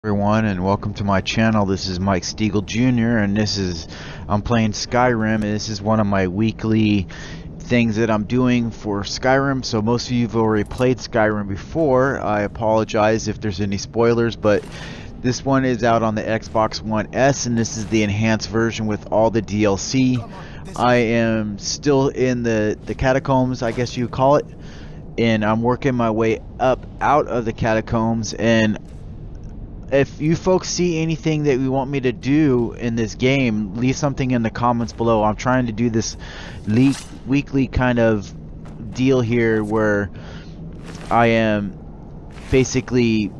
Everyone, and welcome to my channel. This is Mike Stiegel Jr. and I'm playing Skyrim, and this is one of my weekly things that I'm doing for Skyrim. So most of you have already played Skyrim before. I apologize if there's any spoilers, but this one is out on the Xbox One S, and this is the enhanced version with all the DLC. I am still in the catacombs, I guess you call it, and I'm working my way up out of the catacombs. And if you folks see anything that you want me to do in this game, leave something in the comments below. I'm trying to do this weekly kind of deal here where I am basically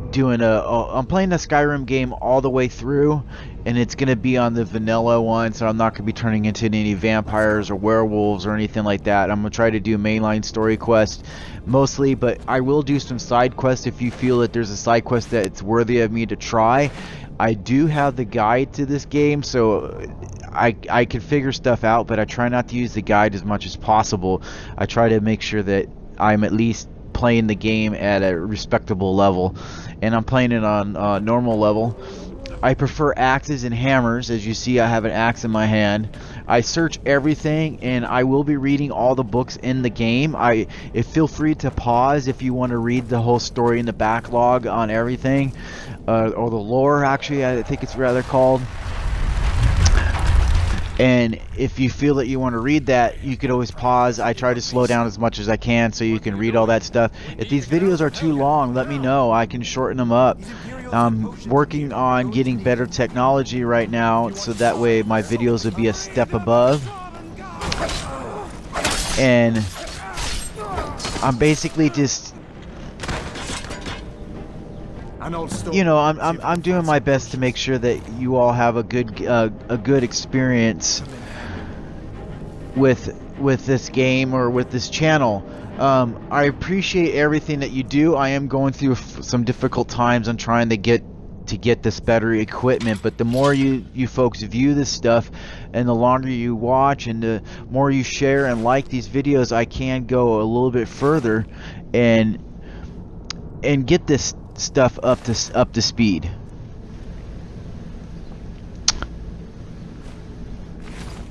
doing I'm playing the Skyrim game all the way through, and it's going to be on the vanilla one, so I'm not going to be turning into any vampires or werewolves or anything like that. I'm going to try to do mainline story quests mostly, but I will do some side quests if you feel that there's a side quest that it's worthy of me to try. I do have the guide to this game, so I can figure stuff out, but I try not to use the guide as much as possible. I try to make sure that I'm at least playing the game at a respectable level, and I'm playing it on normal level. I prefer axes and hammers. As you see, I have an axe in my hand. I search everything, and I will be reading all the books in the game. Feel free to pause if you want to read the whole story in the backlog on everything, or the lore, actually, I think it's rather called. And if you feel that you want to read that, you could always pause. I try to slow down as much as I can so you can read all that stuff. If these videos are too long, let me know. I can shorten them up. I'm working on getting better technology right now, so that way my videos will be a step above. And I'm basically just, you know, I'm doing my best to make sure that you all have a good experience with this game or with this channel. I appreciate everything that you do. I am going through some difficult times on trying to get this better equipment, but the more you folks view this stuff, and the longer you watch, and the more you share and like these videos, I can go a little bit further and get this stuff up to speed.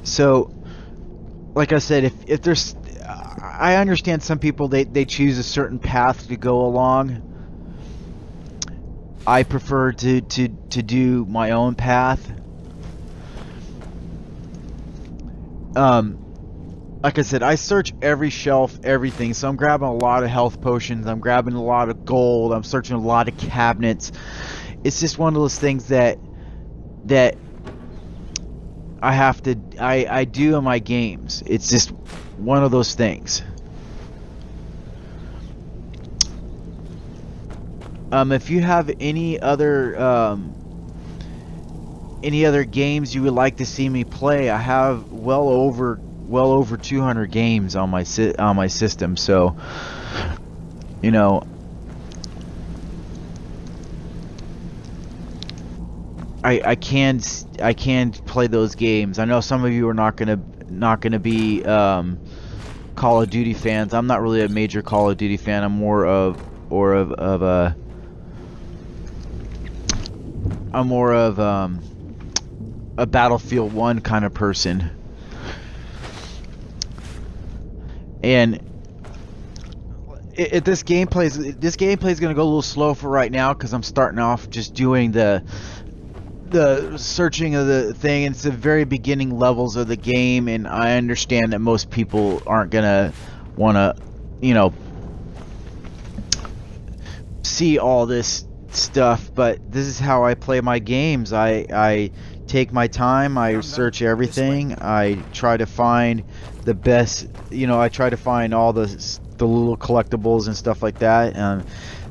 So, like I said, if there's, I understand some people they choose a certain path to go along. I prefer to do my own path. Like I said, I search every shelf, everything. So I'm grabbing a lot of health potions. I'm grabbing a lot of gold. I'm searching a lot of cabinets. It's just one of those things that I have to, I do in my games. It's just one of those things. If you have any other games you would like to see me play, I have well over 200 games on my system, so you know, I can play those games. I know some of you are not gonna be Call of Duty fans. I'm not really a major Call of Duty fan. I'm more of a Battlefield 1 kind of person. And this gameplay is going to go a little slow for right now, because I'm starting off just doing the searching of the thing. It's the very beginning levels of the game, and I understand that most people aren't going to want to, you know, see all this stuff, but this is how I play my games. I take my time, I search everything, I try to find the best, you know, I try to find all the little collectibles and stuff like that.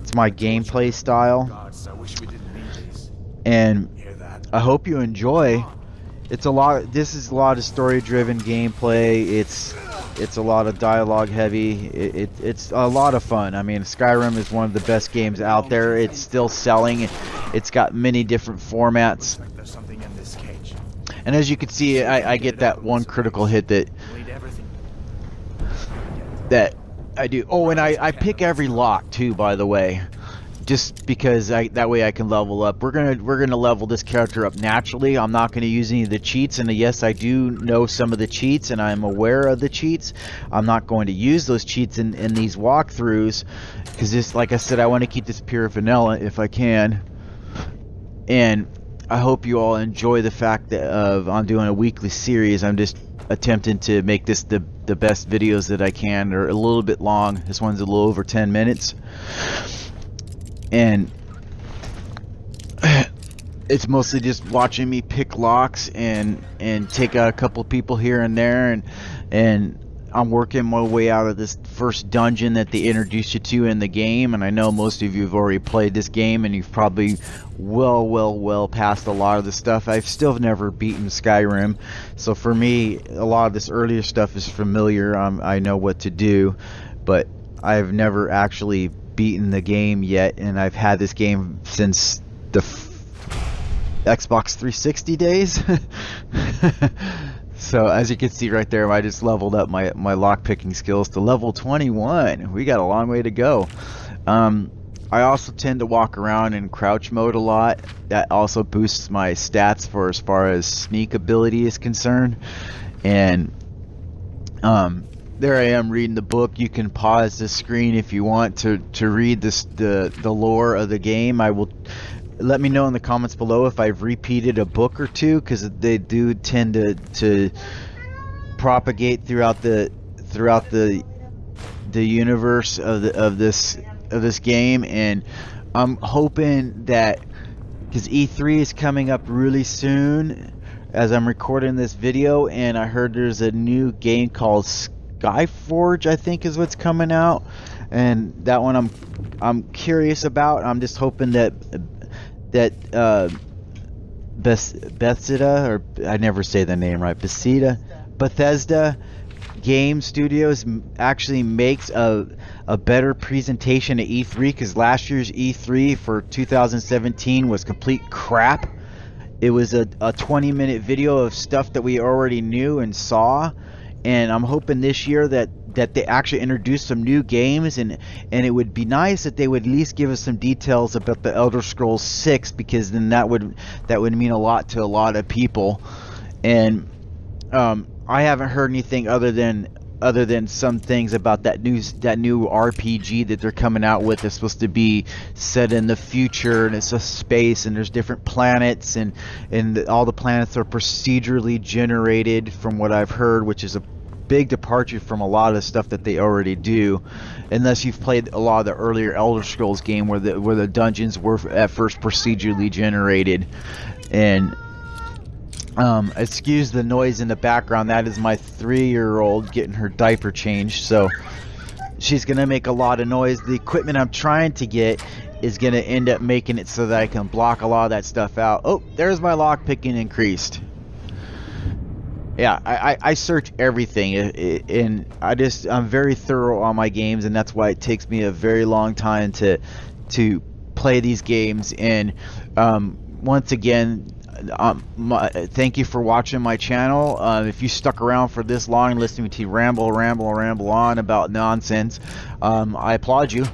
It's my gameplay style, and I hope you enjoy. It's a lot. This is a lot of story-driven gameplay. It's a lot of dialogue heavy. It's a lot of fun. I mean, Skyrim is one of the best games out there. It's still selling. It's got many different formats. And as you can see, I get that one critical hit that I do. Oh, and I pick every lock too, by the way. just because that way I can level up. We're gonna level this character up naturally. I'm not gonna use any of the cheats, and yes, I do know some of the cheats, and I'm aware of the cheats. I'm not going to use those cheats in these walkthroughs, because this, like I said, I want to keep this pure vanilla if I can. And I hope you all enjoy the fact that I'm doing a weekly series. I'm just attempting to make this the best videos that I can. They're a little bit long. This one's a little over 10 minutes. And it's mostly just watching me pick locks and take out a couple people here and there, and I'm working my way out of this first dungeon that they introduced you to in the game. And I know most of you have already played this game, and you've probably well past a lot of the stuff. I've still never beaten Skyrim, so for me a lot of this earlier stuff is familiar. I know what to do, but I've never actually beaten the game yet, and I've had this game since the Xbox 360 days. So as you can see right there, I just leveled up my lockpicking skills to level 21. We got a long way to go. I also tend to walk around in crouch mode a lot. That also boosts my stats for as far as sneak ability is concerned. And there I am reading the book. You can pause the screen if you want to read the lore of the game. I will. Let me know in the comments below if I've repeated a book or two, because they do tend to propagate throughout the universe of this game. And I'm hoping that, because E3 is coming up really soon as I'm recording this video, and I heard there's a new game called Skyforge, I think is what's coming out, and that one I'm curious about. I'm just hoping that Bethesda, or I never say the name right, Bethesda Game Studios actually makes a better presentation at E3, because last year's E3 for 2017 was complete crap. It was a 20-minute video of stuff that we already knew and saw, and I'm hoping this year that they actually introduce some new games, and it would be nice that they would at least give us some details about the Elder Scrolls 6, because then that would mean a lot to a lot of people. And I haven't heard anything other than some things about that new RPG that they're coming out with. It's supposed to be set in the future, and it's a space, and there's different planets, and all the planets are procedurally generated from what I've heard, which is a big departure from a lot of the stuff that they already do, unless you've played a lot of the earlier Elder Scrolls game where the dungeons were at first procedurally generated. And excuse the noise in the background. That is my 3-year-old getting her diaper changed, so she's gonna make a lot of noise. The equipment I'm trying to get is gonna end up making it so that I can block a lot of that stuff out. Oh, there's my lock picking increased. Yeah, I search everything, and I'm very thorough on my games, and that's why it takes me a very long time to play these games. And once again, thank you for watching my channel. If you stuck around for this long listening to me ramble on about nonsense, I applaud you.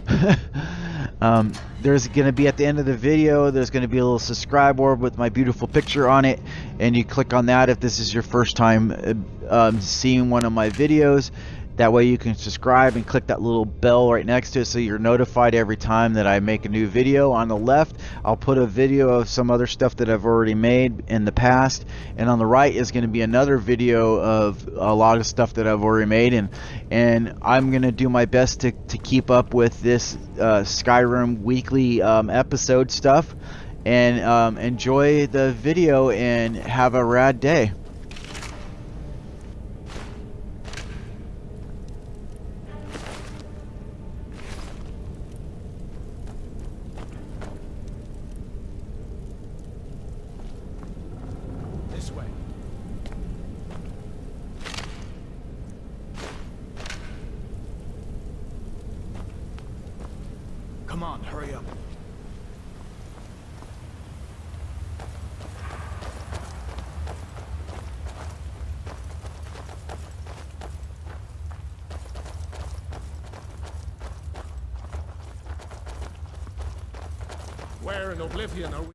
There's going to be, at the end of the video, there's going to be a little subscribe board with my beautiful picture on it, and you click on that if this is your first time seeing one of my videos. That way you can subscribe and click that little bell right next to it so you're notified every time that I make a new video. On the left, I'll put a video of some other stuff that I've already made in the past, and on the right is going to be another video of a lot of stuff that I've already made, and I'm going to do my best to keep up with this Skyrim weekly episode stuff. And enjoy the video and have a rad day. This way. Come on, hurry up. there in oblivion, are we?